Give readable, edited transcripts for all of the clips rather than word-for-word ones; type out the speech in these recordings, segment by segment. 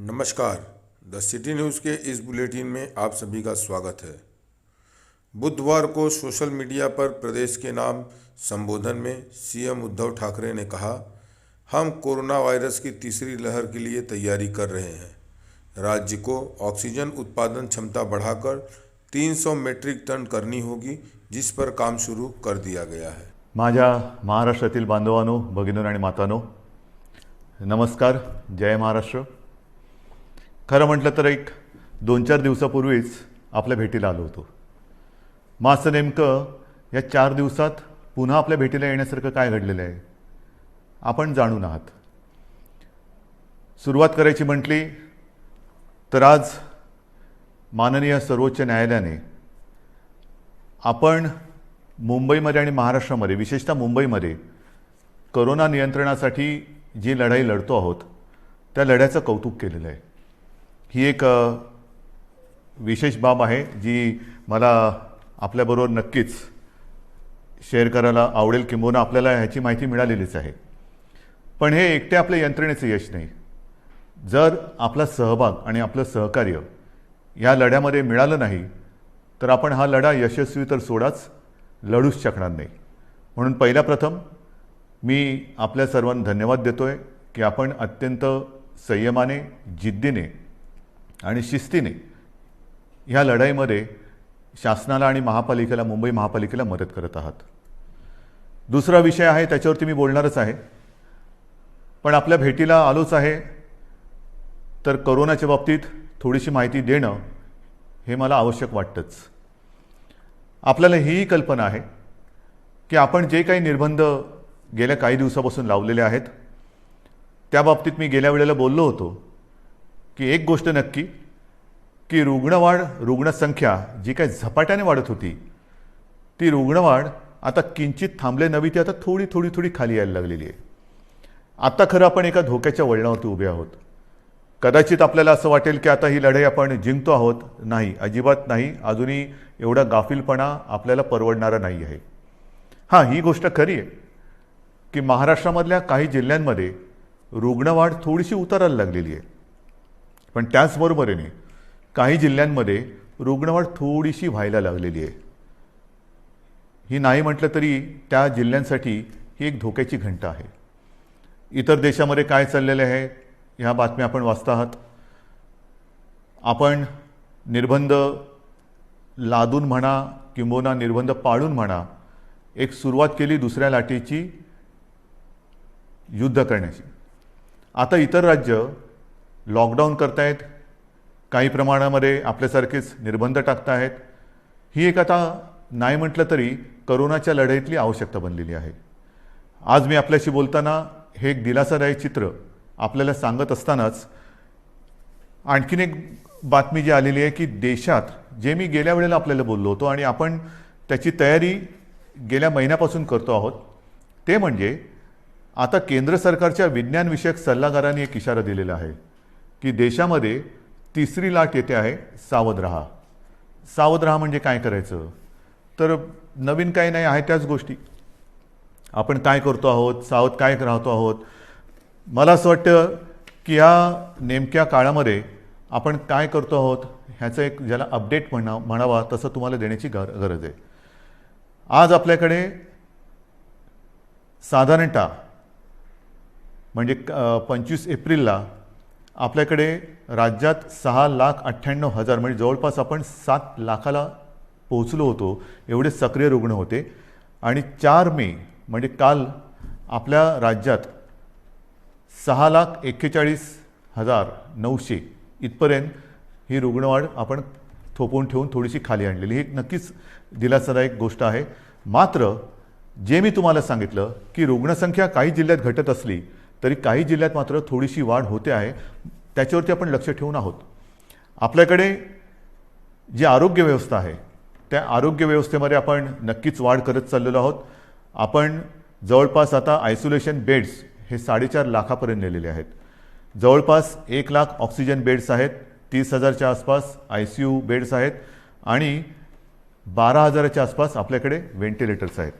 नमस्कार। The city news K is bulletin में आप सभी का स्वागत है। बुधवार को सोशल मीडिया पर प्रदेश के नाम संबोधन में सीएम उद्धव ठाकरे ने कहा, हम कोरोना वायरस की तीसरी लहर के लिए तैयारी कर रहे हैं। राज्य को ऑक्सीजन उत्पादन क्षमता बढ़ाकर 300 मीट्रिक टन करनी होगी, जिस पर काम शुरू कर दिया गया है। माझ्या महाराष्ट्रातील बांधवांनो, भगिनींनो आणि मातांनो, नमस्कार। जय महाराष्ट्र। खरं म्हटलं तर एक 2-4 दिवसापूर्वीच आपल्या भेटीला आलो होतो। मग असं नेमकं या 4 दिवसात पुन्हा आपल्या भेटीला येण्यासारखं काय घडलेलं आहे आपण जाणून आहात। सुरुवात करायची म्हटली तर आज माननीय सर्वोच्च न्यायालयाने आपण मुंबईमध्ये आणि महाराष्ट्रामध्ये, विशेषतः मुंबईमध्ये कोरोना नियंत्रणासाठी जी लढाई लढतो आहोत त्या लढ्याचं कौतुक केलेलं आहे। ही एक विशेष बाब आहे जी मला आपल्याबरोबर नक्कीच शेअर करायला आवडेल, किंबहुना आपल्याला ह्याची माहिती मिळालेलीच आहे। पण हे एकटे आपल्या यंत्रणेचं यश नाही। जर आपला सहभाग आणि आपलं सहकार्य या लढ्यामध्ये मिळालं नाही तर आपण हा लढा यशस्वी तर सोडाच, लढूच शकणार नाही। म्हणून पहिल्या प्रथम मी आपल्या सर्वांना धन्यवाद देतोय की आपण अत्यंत संयमाने, जिद्दीने आणि शिस्तीने ह्या लढाईमध्ये शासनाला आणि महापालिकेला, मुंबई महापालिकेला मदत करत आहात। दुसरा विषय आहे, त्याच्यावरती मी बोलणारच आहे, पण आपल्या भेटीला आलोच आहे तर कोरोनाच्या बाबतीत थोडीशी माहिती देणं हे मला आवश्यक वाटतंच। आपल्याला ही कल्पना आहे की आपण जे काही निर्बंध गेल्या काही दिवसापासून लावलेले आहेत त्या बाबतीत मी गेल्या वेळेला बोललो होतो की एक गोष्ट नक्की की रुग्णसंख्या जी काही झपाट्याने वाढत होती ती रुग्णवाढ आता किंचित थांबले नव्हे, ती आता थोडी खाली यायला लागलेली आहे। आता खरं आपण एका धोक्याच्या वळणावरती उभे आहोत। कदाचित आपल्याला असं वाटेल की आता ही लढाई आपण जिंकतो आहोत। नाही, अजिबात नाही। अजूनही एवढा गाफीलपणा आपल्याला परवडणारा नाही आहे। हां, ही गोष्ट खरी आहे की महाराष्ट्रामधल्या काही जिल्ह्यांमध्ये रुग्णवाढ थोडीशी उतरायला लागलेली आहे, पण त्याचबरोबरीने काही जिल्ह्यांमध्ये रुग्णवाढ थोडीशी व्हायला लागलेली आहे। ही नाही म्हटलं तरी त्या जिल्ह्यांसाठी ही एक धोक्याची घंटा आहे। इतर देशामध्ये काय चाललेलं आहे ह्या बातम्या आपण वाचता आहात। आपण निर्बंध लादून म्हणा किंबहुना निर्बंध पाळून म्हणा, एक सुरुवात केली दुसऱ्या लाटेची युद्ध करण्याची। आता इतर राज्य लॉकडाऊन करतायत, काही प्रमाणामध्ये आपल्यासारखेच निर्बंध टाकतायत। ही एक आता नाही म्हटलं तरी कोरोनाच्या लढाईतली आवश्यकता बनलेली आहे। आज मी आपल्याशी बोलताना हे एक दिलासादायक चित्र आपल्याला सांगत असतानाच आणखीन एक बातमी जी आलेली आहे की देशात, जे मी गेल्या वेळेला आपल्याला बोललो होतो आणि आपण त्याची तयारी गेल्या महिन्यापासून करतो आहोत, ते म्हणजे आता केंद्र सरकारच्या विज्ञानविषयक सल्लागारांनी एक इशारा दिलेला आहे की देशामध्ये तिसरी लाट येते आहे, सावध रहा। सावध रहा म्हणजे काय करायचं तर नवीन काही नाही आहे, त्याच गोष्टी आपण काय करतो आहोत, सावध काय राहतो आहोत। मला असं वाटतं की या नेमक्या काळामध्ये आपण काय करतो आहोत ह्याचं एक, ज्याला अपडेट म्हणावा तसं तुम्हाला देण्याची गरज आहे। आज आपल्याकडे साधारणतः म्हणजे 25 एप्रिलला आपल्याकडे राज्यात 6,98,000 म्हणजे जवळपास आपण 7 लाखाला पोहोचलो होतो, एवढे सक्रिय रुग्ण होते। आणि 4 मे म्हणजे काल आपल्या राज्यात 6,41,900 इथपर्यंत ही रुग्णवाढ आपण थोपवून ठेवून थोडीशी खाली आणलेली। ही नक्कीच दिलासादायक गोष्ट आहे। मात्र जे मी तुम्हाला सांगितलं की रुग्णसंख्या काही जिल्ह्यात घटत असली तरी काही जिल्ह्यात मात्र थोडीशी वाढ होते आहे, त्याच्यावरती आपण लक्ष ठेवून आहोत। आपल्याकडे जी आरोग्य व्यवस्था आहे त्या आरोग्य व्यवस्थेमध्ये आपण नक्कीच वाढ करत चाललेलो आहोत। आपण जवळपास आता आयसोलेशन बेड्स हे 4.5 लाखापर्यंत नेलेले आहेत। जवळपास 1 लाख ऑक्सिजन बेड्स आहेत, 30,000च्या आसपास ICU बेड्स आहेत आणि 12,000च्या आसपास आपल्याकडे व्हेंटिलेटर्स आहेत।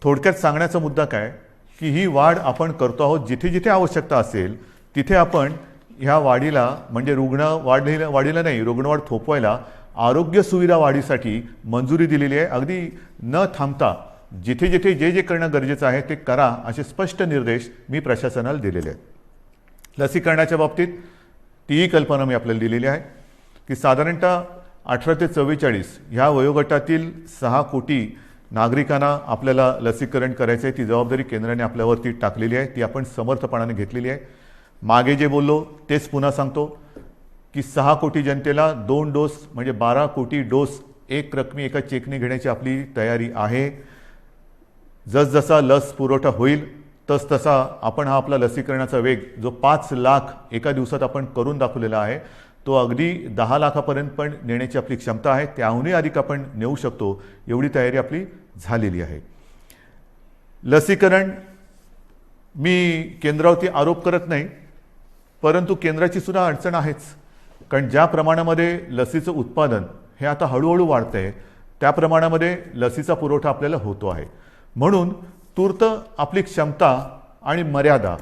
थोडक्यात सांगण्याचा मुद्दा काय की ही वाढ आपण करतो आहोत, जिथे जिथे आवश्यकता असेल तिथे आपण ह्या वाढीला म्हणजे वाढीला नाही, रुग्णवाढ थोपवायला आरोग्य सुविधा वाढीसाठी मंजुरी दिलेली आहे. अगदी न थांबता जिथे जिथे जे जे करणं गरजेचं आहे ते करा असे स्पष्ट निर्देश मी प्रशासनाला दिलेले आहेत. लसीकरणाच्या बाबतीत तीही कल्पना मी आपल्याला दिलेली आहे की साधारणतः 18 ते 44 ह्या वयोगटातील 6 कोटी नागरिकांना आपल्याला लसीकरण करायचं आहे. ती जबाबदारी केंद्राने आपल्यावरती टाकलेली आहे, ती आपण समर्थपणाने घेतलेली आहे. मागे जे बोललो तेच पुन्हा सांगतो की 6 कोटी जनतेला 2 डोस म्हणजे 12 कोटी डोस एक रकमी एका चेकने घेण्याची आपली तयारी आहे. जसजसा लस पुरवठा होईल तसतसा आपण हा आपला लसीकरणाचा वेग जो 5 लाख एका दिवसात आपण करून दाखवलेला आहे तो अगदी 10 लाखापर्यंत पण नेण्याची आपली क्षमता आहे. त्याहूनही अधिक आपण नेऊ शकतो एवढी तयारी आपली झालेली आहे. लसीकरण मी केंद्रावरती आरोप करत नाही, परंतु केंद्राची सुद्धा अडचण आहेच. कारण ज्या प्रमाणामध्ये लसीचं उत्पादन हे आता हळूहळू वाढतंय त्या प्रमाणामध्ये लसीचा पुरवठा आपल्याला होतो आहे. म्हणून तूर्त आपली क्षमता आणि मर्यादा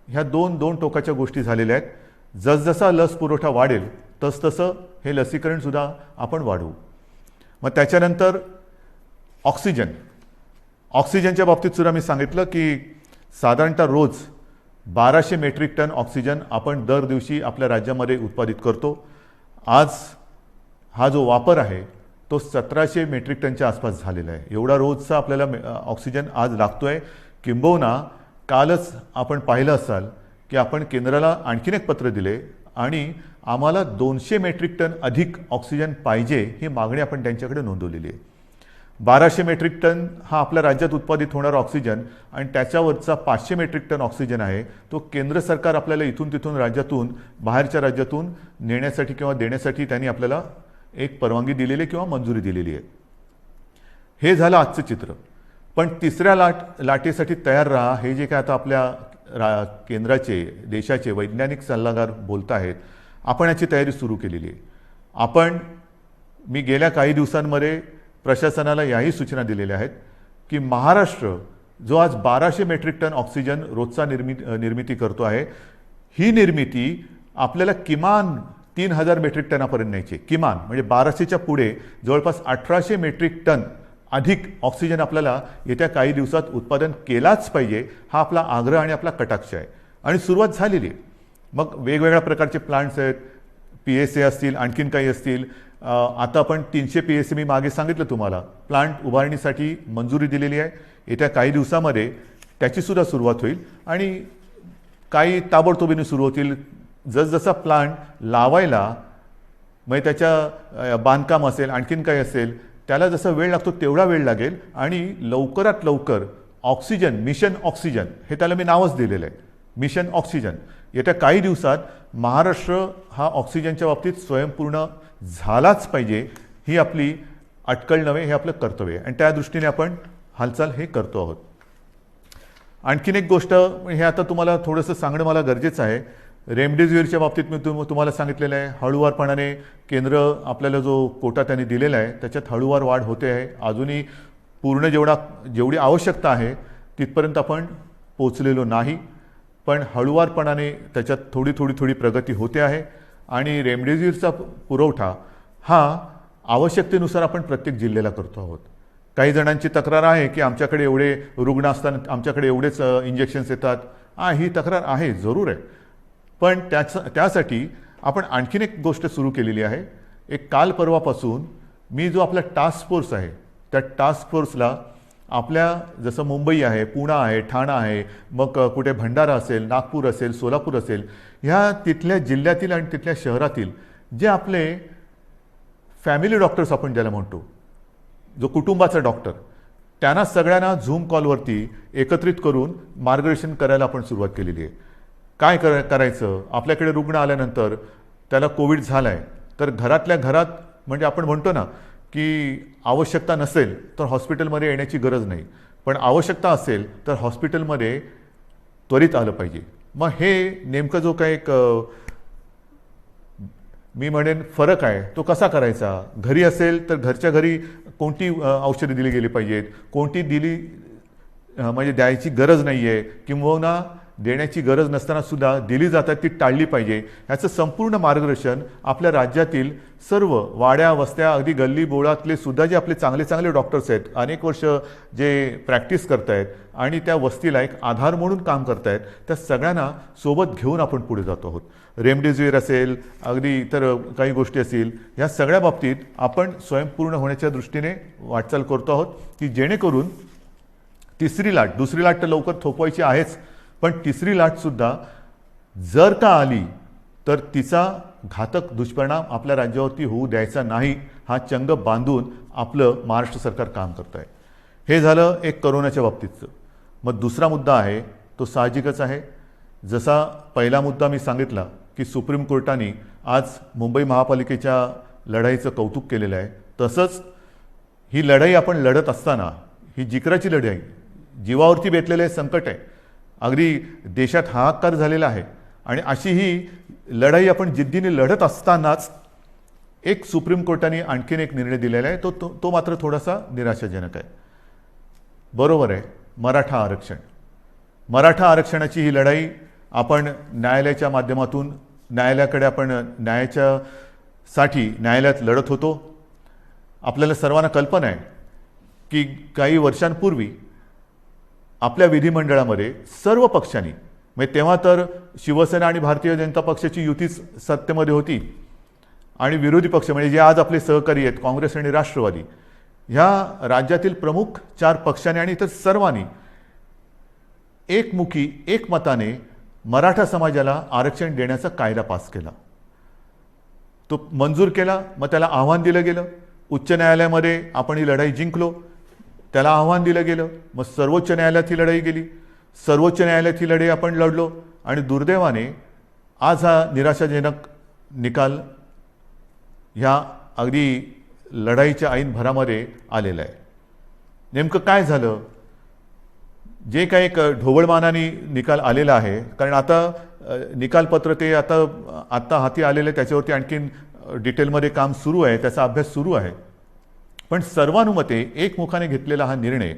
ह्या दोन टोकाच्या गोष्टी झालेल्या आहेत. जसजसा लस पुरवठा वाढेल तसतसं हे लसीकरण सुद्धा आपण वाढवू. मग त्याच्यानंतर ऑक्सिजनच्या बाबतीत सुद्धा मी सांगितलं की साधारणतः रोज 1200 मेट्रिक टन ऑक्सिजन आपण दर दिवशी आपल्या राज्यामध्ये उत्पादित करतो. आज हा जो वापर आहे तो 1700 मेट्रिक टनच्या आसपास झालेला आहे. एवढा रोजचा आपल्याला ऑक्सिजन आज लागतोय. किंबहुना कालच आपण पाहिलं असाल की आपण केंद्राला आणखीन एक पत्र दिले आणि आम्हाला 200 मेट्रिक टन अधिक ऑक्सिजन पाहिजे ही मागणी आपण त्यांच्याकडे नोंदवलेली आहे. 1200 मेट्रिक टन हा आपल्या राज्यात उत्पादित होणारा ऑक्सिजन आणि त्याच्यावरचा 500 मेट्रिक टन ऑक्सिजन आहे तो केंद्र सरकार आपल्याला इथून तिथून राज्यातून बाहेरच्या राज्यातून नेण्यासाठी किंवा देण्यासाठी त्यांनी आपल्याला एक परवानगी दिलेली किंवा मंजुरी दिलेली आहे. हे झालं आजचं चित्र. पण तिसऱ्या लाटेसाठी तयार राहा हे जे काय आता आपल्या केंद्राचे देशाचे वैज्ञानिक सल्लागार बोलत आहेत, आपण याची तयारी सुरू केलेली आहे. मी गेल्या काही दिवसांमध्ये प्रशासनाला याही सूचना दिलेल्या आहेत की महाराष्ट्र जो आज 1200 मेट्रिक टन ऑक्सिजन रोजचा निर्मिती करतो आहे, ही निर्मिती आपल्याला किमान 3000 मेट्रिक टनापर्यंत न्यायची. किमान म्हणजे 1200च्या पुढे जवळपास 1800 मेट्रिक टन अधिक ऑक्सिजन आपल्याला येत्या काही दिवसात उत्पादन केलाच पाहिजे हा आपला आग्रह आणि आपला कटाक्ष आहे. आणि सुरुवात झालेली आहे. मग वेगवेगळ्या प्रकारचे प्लांट्स आहेत, PSA असतील, आणखीन काही असतील. आता आपण 300 PSA मी मागे सांगितलं तुम्हाला प्लांट उभारणीसाठी मंजुरी दिलेली आहे. येत्या काही दिवसामध्ये त्याचीसुद्धा सुरुवात होईल आणि काही ताबडतोबीने सुरू होतील. जसजसा प्लांट लावायला म्हणजे त्याच्या बांधकाम असेल आणखीन काही असेल त्याला जसा वेळ लागतो तेवढा वेळ लागेल आणि लवकरात लवकर ऑक्सिजन मिशन ऑक्सिजन हे त्याला मी नावच दिलेलं आहे, मिशन ऑक्सिजन. येत्या काही दिवसात महाराष्ट्र हा ऑक्सिजनच्या बाबतीत स्वयंपूर्ण झालाच पाहिजे ही आपली अटकळ नव्हे, हे आपलं कर्तव्य आहे आणि त्या दृष्टीने आपण हालचाल हे करतो आहोत. आणखीन एक गोष्ट हे आता तुम्हाला थोडंसं सांगणं मला गरजेचं आहे. रेमडेसिवीरच्या बाबतीत मी तुम्हाला सांगितलेलं आहे हळूवारपणाने केंद्र आपल्याला जो कोटा त्यांनी दिलेला आहे त्याच्यात हळूवार वाढ होते आहे. अजूनही पूर्ण जेवढी आवश्यकता आहे तिथपर्यंत आपण पोचलेलो नाही, पण हळूवारपणाने त्याच्यात थोडी प्रगती होते आहे. आणि रेमडेसिवीरचा पुरवठा हा आवश्यकतेनुसार आपण प्रत्येक जिल्ह्याला करतो आहोत. काही जणांची तक्रार आहे की आमच्याकडे एवढे रुग्ण असताना आमच्याकडे एवढेच इंजेक्शन्स येतात. ही तक्रार आहे, जरूर आहे. पण त्यासाठी आपण आणखीन एक गोष्ट सुरू केलेली आहे. एक काल परवापासून मी जो आपला टास्क फोर्स आहे त्या टास्क फोर्सला आपल्या जसं मुंबई आहे, पुणे आहे, ठाणा आहे, मग कुठे भंडारा असेल, नागपूर असेल, सोलापूर असेल, ह्या तिथल्या जिल्ह्यातील आणि तिथल्या शहरातील जे आपले फॅमिली डॉक्टर्स आपण ज्याला म्हणतो, जो कुटुंबाचा डॉक्टर, त्यांना सगळ्यांना झूम कॉलवरती एकत्रित करून मार्गदर्शन करायला आपण सुरुवात केलेली आहे. काय करायचं, आपल्याकडे रुग्ण आल्यानंतर त्याला कोविड झाला आहे तर घरातल्या घरात म्हणजे आपण म्हणतो ना की आवश्यकता नसेल तर हॉस्पिटलमध्ये येण्याची गरज नाही, पण आवश्यकता असेल तर हॉस्पिटलमध्ये त्वरित आलं पाहिजे. मग हे नेमकं जो काही एक मी म्हणेन फरक आहे तो कसा करायचा. घरी असेल तर घरच्या घरी कोणती औषधे दिली गेली पाहिजेत, कोणती दिली म्हणजे द्यायची गरज नाही आहे, किंवा देण्याची गरज नसताना सुद्धा दिली जातात ती टाळली पाहिजे, याचं संपूर्ण मार्गदर्शन आपल्या राज्यातील सर्व वाड्या वस्त्या अगदी गल्ली बोळातले सुद्धा जे आपले चांगले चांगले डॉक्टर्स आहेत, अनेक वर्ष जे प्रॅक्टिस करतायत आणि त्या वस्तीला एक आधार म्हणून काम करतायत, त्या सगळ्यांना सोबत घेऊन आपण पुढे जातो आहोत. रेमडेसिवीर असेल, अगदी इतर काही गोष्टी असतील, या सगळ्या बाबतीत आपण स्वयंपूर्ण होण्याच्या दृष्टीने वाटचाल करतो आहोत की जेणेकरून तिसरी लाट, दुसरी लाट तर लवकर थोपवायची आहेच, पण तिसरी लाटसुद्धा जर का आली तर तिचा घातक दुष्परिणाम आपल्या राज्यावरती होऊ द्यायचा नाही, हा चंग बांधून आपलं महाराष्ट्र सरकार काम करत आहे. हे झालं एक करोनाच्या बाबतीतचं. मग दुसरा मुद्दा आहे तो साहजिकच आहे. जसा पहिला मुद्दा मी सांगितला की सुप्रीम कोर्टाने आज मुंबई महापालिकेच्या लढाईचं कौतुक केलेलं आहे, तसंच ही लढाई आपण लढत असताना ही जिकराची लढाई आहे, जीवावरती बेतलेले संकट आहे, अगदी देशात हाहाकार झालेला आहे, आणि अशी ही लढाई आपण जिद्दीने लढत असतानाच एक सुप्रीम कोर्टाने आणखीन एक निर्णय दिलेला आहे, तो मात्र थोडासा निराशाजनक आहे. बरोबर आहे, मराठा आरक्षण. मराठा आरक्षणाची ही लढाई आपण न्यायालयाच्या माध्यमातून न्यायालयाकडे आपण न्यायाच्यासाठी न्यायालयात लढत होतो. आपल्याला सर्वांना कल्पना आहे की काही वर्षांपूर्वी आपल्या विधिमंडळामध्ये सर्व पक्षांनी, म्हणजे तेव्हा तर शिवसेना आणि भारतीय जनता पक्षाची युतीच सत्तेमध्ये होती, आणि विरोधी पक्ष म्हणजे जे आज आपले सहकारी आहेत काँग्रेस आणि राष्ट्रवादी, ह्या राज्यातील प्रमुख 4 पक्षांनी आणि इतर सर्वांनी एकमुखी एकमताने मराठा समाजाला आरक्षण देण्याचा कायदा पास केला. तो मंजूर केला, मग त्याला आव्हान दिलं गेलं. उच्च न्यायालयामध्ये आपण ही लढाई जिंकलो, त्याला आव्हान दिलं गेलं, मग सर्वोच्च न्यायालयात ही लढाई गेली, सर्वोच्च न्यायालयात ही लढाई आपण लढलो, आणि दुर्दैवाने आज हा निराशाजनक निकाल ह्या अगदी लढाईच्या ऐन भरामध्ये आलेला आहे. नेमकं काय झालं? जे काही एक ढोबळमानाने निकाल आलेला आहे, कारण आता निकालपत्र ते आत्ता हाती आलेलं आहे, त्याच्यावरती आणखीन डिटेलमध्ये काम सुरू आहे, त्याचा अभ्यास सुरू आहे, पण सर्वानुमते एकमुखाने घेतलेला हा निर्णय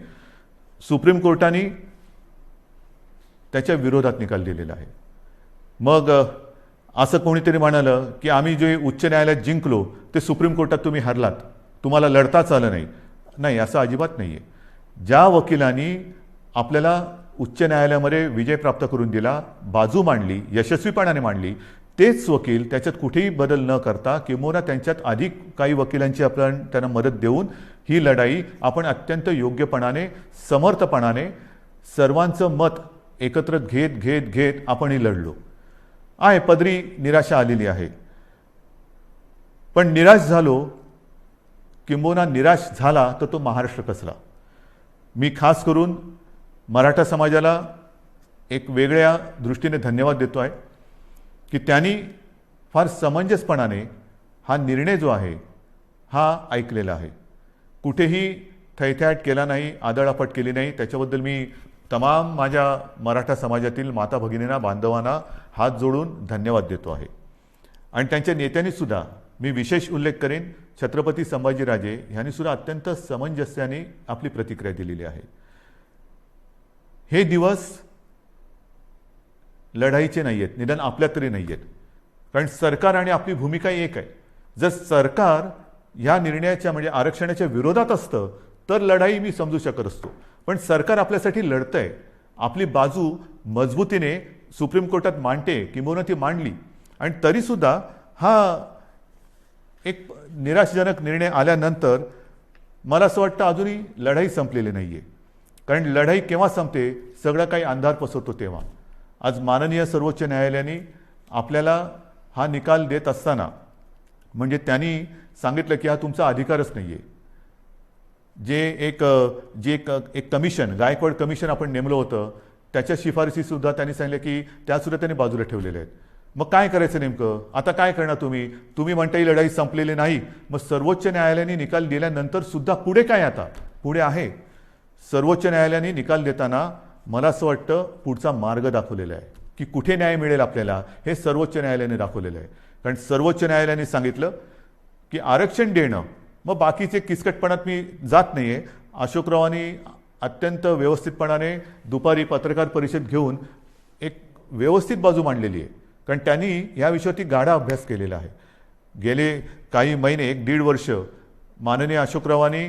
सुप्रीम कोर्टाने त्याच्या विरोधात निकाल दिलेला आहे. मग असं कोणीतरी म्हणालं की आम्ही जे उच्च न्यायालयात जिंकलो ते सुप्रीम कोर्टात तुम्ही हरलात, तुम्हाला लढताच आलं नाही. नाही, असं अजिबात नाही आहे. ज्या वकिलांनी आपल्याला उच्च न्यायालयामध्ये विजय प्राप्त करून दिला, बाजू मांडली, यशस्वीपणाने मांडली, तेच वकील त्याच्यात कुठेही बदल न करता किंवा त्यांच्यात अधिक काही वकिलांची आपण त्यांना मदत देऊन ही लढाई आपण अत्यंत योग्यपणाने, समर्थपणाने सर्वांचं मत एकत्र घेत घेत घेत आपण ही लढलो आहे. पदरी निराशा आलेली आहे, पण निराश झालो किंबहुना निराश झाला तर तो महाराष्ट्र कसला. मी खास करून मराठा समाजाला एक वेगळ्या दृष्टीने धन्यवाद देतो आहे की त्यांनी फार समंजसपणाने हा निर्णय जो आहे हा ऐकलेला आहे. कुठेही थैथयाट केला नाही, आदळआपट केली नाही. त्याच्याबद्दल मी तमाम माझ्या मराठा समाजातील माता भगिनींना, बांधवांना हात जोडून धन्यवाद देतो आहे. आणि त्यांच्या नेत्यांनी सुद्धा, मी विशेष उल्लेख करेन, छत्रपती संभाजीराजे यांनी सुद्धा अत्यंत समंजस्याने आपली प्रतिक्रिया दिलेली आहे. हे दिवस लढाईचे नाही आहेत, निदान आपल्या तरी नाही आहेत, कारण सरकार आणि आपली भूमिका एक आहे. जर सरकार ह्या निर्णयाच्या म्हणजे आरक्षणाच्या विरोधात असतं तर लढाई मी समजू शकत असतो, पण सरकार आपल्यासाठी लढतंय, आपली बाजू मजबूतीने सुप्रीम कोर्टात मांडते किंवा ती मांडली, आणि तरीसुद्धा हा एक निराशाजनक निर्णय आल्यानंतर मला असं वाटतं अजूनही लढाई संपलेली नाही आहे. कारण लढाई केव्हा संपते? सगळं काही अंधार पसरतो तेव्हा. आज माननीय सर्वोच्च न्यायालयाने आपल्याला हा निकाल देत असताना म्हणजे त्यांनी सांगितलं की हा तुमचा अधिकारच नाही आहे. जे एक कमिशन, गायकवाड कमिशन आपण नेमलं होतं, त्याच्या शिफारसीसुद्धा त्यांनी सांगितलं की त्यासुद्धा त्यांनी बाजूला ठेवलेल्या आहेत. मग काय करायचं नेमकं? आता काय करणार तुम्ही म्हणता ही लढाई संपलेली नाही. मग सर्वोच्च न्यायालयाने निकाल दिल्यानंतर सुद्धा पुढे काय? आता पुढे आहे सर्वोच्च न्यायालयाने निकाल देताना मला असं वाटतं पुढचा मार्ग दाखवलेला आहे की कुठे न्याय मिळेल आपल्याला, हे सर्वोच्च न्यायालयाने दाखवलेलं आहे. कारण सर्वोच्च न्यायालयाने सांगितलं की आरक्षण देणं, मग बाकीचे किचकटपणात मी जात नाही आहे. अशोकरावांनी अत्यंत व्यवस्थितपणाने दुपारी पत्रकार परिषद घेऊन एक व्यवस्थित बाजू मांडलेली आहे, कारण त्यांनी या विषयावरती गाढा अभ्यास केलेला आहे. गेले काही महिने 1-1.5 वर्ष माननीय अशोकरावांनी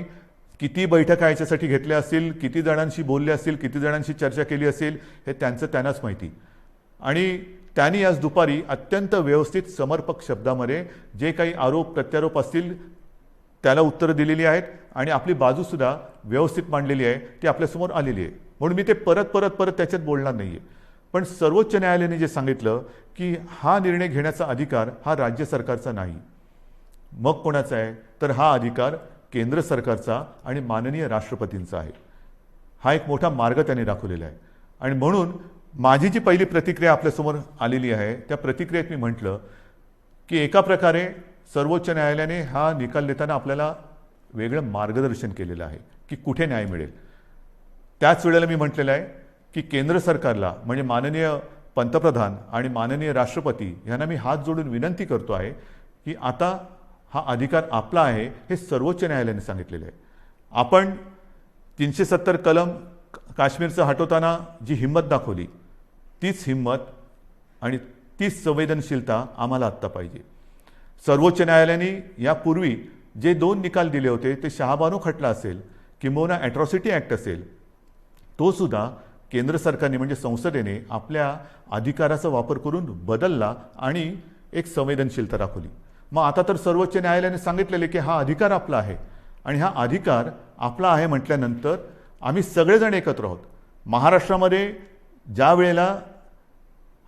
किती बैठका याच्यासाठी घेतल्या असतील, किती जणांशी बोलले असतील, किती जणांशी चर्चा केली असेल, हे त्यांनाच माहिती. आणि त्यांनी आज दुपारी अत्यंत व्यवस्थित समर्पक शब्दामध्ये जे काही आरोप प्रत्यारोप असतील त्याला उत्तरं दिलेली आहेत आणि आपली बाजूसुद्धा व्यवस्थित मांडलेली आहे, ती आपल्यासमोर आलेली आहे. म्हणून मी ते परत त्याच्यात बोलणार नाही आहे. पण सर्वोच्च न्यायालयाने जे सांगितलं की हा निर्णय घेण्याचा अधिकार हा राज्य सरकारचा नाही, मग कोणाचा आहे, तर हा अधिकार केंद्र सरकारचा आणि माननीय राष्ट्रपतींचा आहे. हा एक मोठा मार्ग त्यांनी दाखवलेला आहे. आणि म्हणून माझी जी पहिली प्रतिक्रिया आपल्यासमोर आलेली आहे, त्या प्रतिक्रियेत मी म्हटलं की एका प्रकारे सर्वोच्च न्यायालयाने हा निकाल देताना आपल्याला वेगळं मार्गदर्शन केलेलं आहे की कुठे न्याय मिळेल. त्याच वेळेला मी म्हटलेलं आहे की केंद्र सरकारला, म्हणजे माननीय पंतप्रधान आणि माननीय राष्ट्रपती यांना मी हात जोडून विनंती करतो आहे की आता हा अधिकार आपला आहे, हे सर्वोच्च न्यायालयाने सांगितलेलं आहे. आपण 370 कलम काश्मीरचं हटवताना जी हिंमत दाखवली, तीच हिंमत आणि तीच संवेदनशीलता आम्हाला आत्ता पाहिजे. सर्वोच्च न्यायालयाने यापूर्वी जे 2 निकाल दिले होते, ते शहाबानो खटला असेल किंबहुना ॲट्रॉसिटी ॲक्ट असेल, तो सुद्धा केंद्र सरकारने म्हणजे संसदेने आपल्या अधिकाराचा वापर करून बदलला आणि एक संवेदनशीलता दाखवली. मग आता तर सर्वोच्च न्यायालयाने सांगितलेले की हा अधिकार आपला आहे, आणि हा अधिकार आपला आहे म्हटल्यानंतर आम्ही सगळेजण एकत्र आहोत. महाराष्ट्रामध्ये ज्या वेळेला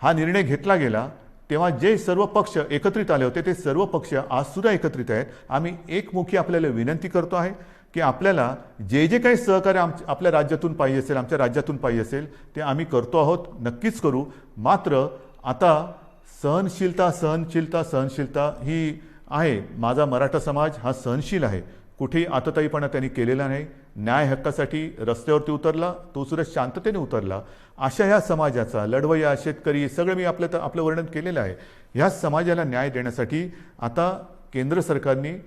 हा निर्णय घेतला गेला तेव्हा जे सर्व पक्ष एकत्रित आले होते, ते सर्व पक्ष आजसुद्धा एकत्रित आहेत. आम्ही एकमुखी आपल्याला विनंती करतो आहे की आपल्याला जे जे काही सहकार्य आपल्या राज्यातून पाहिजे असेल, आमच्या राज्यातून पाहिजे असेल, ते आम्ही करतो आहोत, नक्कीच करू. मात्र आता सहनशीलता ही आहे. माझा मराठा समाज हा सहनशील आहे, कुठेही आतताईपणा त्यांनी केलेला नाही. न्याय हक्कासाठी रस्त्यावरती उतरला, तो सुद्धा शांततेने उतरला. अशा ह्या समाजाचा, लढवय्या, शेतकरी, सगळं मी आपलं वर्णन केलेलं आहे. ह्या समाजाला न्याय देण्यासाठी आता केंद्र सरकारने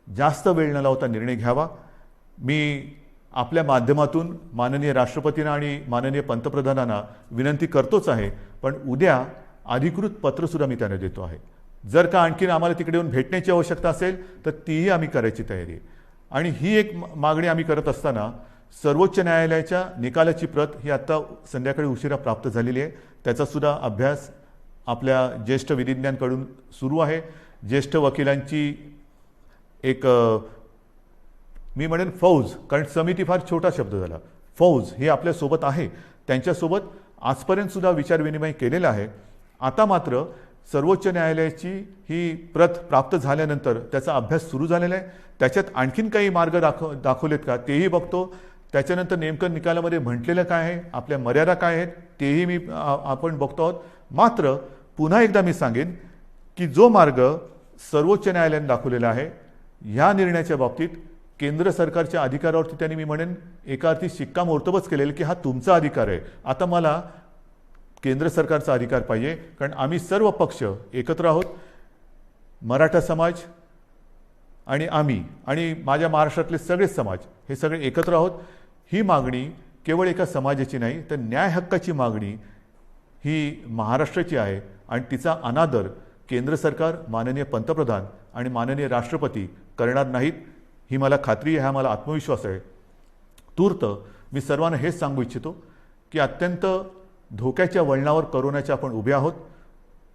जास्त वेळ न लावता निर्णय घ्यावा. मी आपल्या माध्यमातून माननीय राष्ट्रपतींना आणि माननीय पंतप्रधानांना विनंती करतोच आहे, पण उद्या अधिकृत पत्रसुद्धा मी त्यांना देतो आहे. जर का आणखीन आम्हाला तिकडे येऊन भेटण्याची आवश्यकता असेल तर तीही आम्ही करायची तयारी आहे. आणि ही एक मागणी आम्ही करत असताना सर्वोच्च न्यायालयाच्या निकालाची प्रत ही आत्ता संध्याकाळी उशिरा प्राप्त झालेली आहे. त्याचासुद्धा अभ्यास आपल्या ज्येष्ठ विधिज्ञांकडून सुरू आहे. ज्येष्ठ वकिलांची एक मी म्हणेन फौज, कारण समिती फार छोटा शब्द झाला, फौज ही आपल्यासोबत आहे. त्यांच्यासोबत आजपर्यंतसुद्धा विचारविनिमय केलेला आहे. आता मात्र सर्वोच्च न्यायालयाची ही प्रत प्राप्त झाल्यानंतर त्याचा अभ्यास सुरू झालेला आहे. त्याच्यात आणखीन काही मार्ग दाखवलेत का तेही बघतो. त्याच्यानंतर नेमकं निकालामध्ये म्हटलेलं काय आहे, आपल्या मर्यादा काय आहेत, तेही आपण बघतो आहोत. मात्र पुन्हा एकदा मी सांगेन की जो मार्ग सर्वोच्च न्यायालयाने दाखवलेला आहे, ह्या निर्णयाच्या बाबतीत केंद्र सरकारच्या अधिकारावरती त्यांनी मी म्हणेन एका अर्थी शिक्कामोर्तबच केलेलं की हा तुमचा अधिकार आहे. आता मला केंद्र सरकारचा अधिकार पाहिजे, कारण आम्ही सर्व पक्ष एकत्र आहोत. मराठा समाज आणि आम्ही आणि माझ्या महाराष्ट्रातले सगळे समाज हे सगळे एकत्र आहोत. ही मागणी केवळ एका समाजाची नाही, तर न्याय हक्काची मागणी ही महाराष्ट्राची आहे. आणि तिचा अनादर केंद्र सरकार, माननीय पंतप्रधान आणि माननीय राष्ट्रपती करणार नाहीत, ही मला खात्री आहे, हा मला आत्मविश्वास आहे. तूर्त मी सर्वांना हेच सांगू इच्छितो की अत्यंत धोक्याच्या वळणावर कोरोनाच्या आपण उभे आहोत.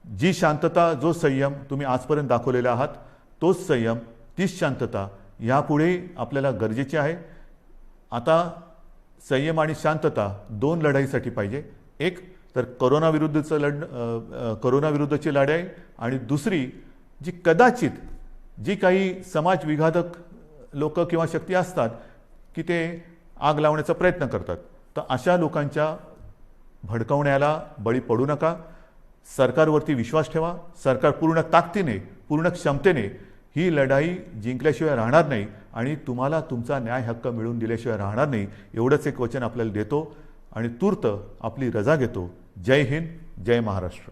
जी शांतता, जो संयम तुम्ही आजपर्यंत दाखवलेला आहात, तोच संयम, तीच शांतता यापुढे आपल्याला गरजेची आहे. आता संयम आणि शांतता 2 लढाईसाठी पाहिजे. एक तर कोरोनाविरुद्धची लढाई, आणि दुसरी जी कदाचित जी काही समाज विघातक लोक किंवा शक्ती असतात की ते आग लावण्याचा प्रयत्न करतात, तर अशा लोकांच्या भडकवण्याला बळी पडू नका. सरकारवरती विश्वास ठेवा. सरकार पूर्ण ताकदीने, पूर्ण क्षमतेने ही लढाई जिंकल्याशिवाय राहणार नाही आणि तुम्हाला तुमचा न्याय हक्क मिळवून दिल्याशिवाय राहणार नाही. एवढंच एक वचन आपल्याला देतो आणि तूर्त आपली रजा घेतो. जय हिंद, जय महाराष्ट्र.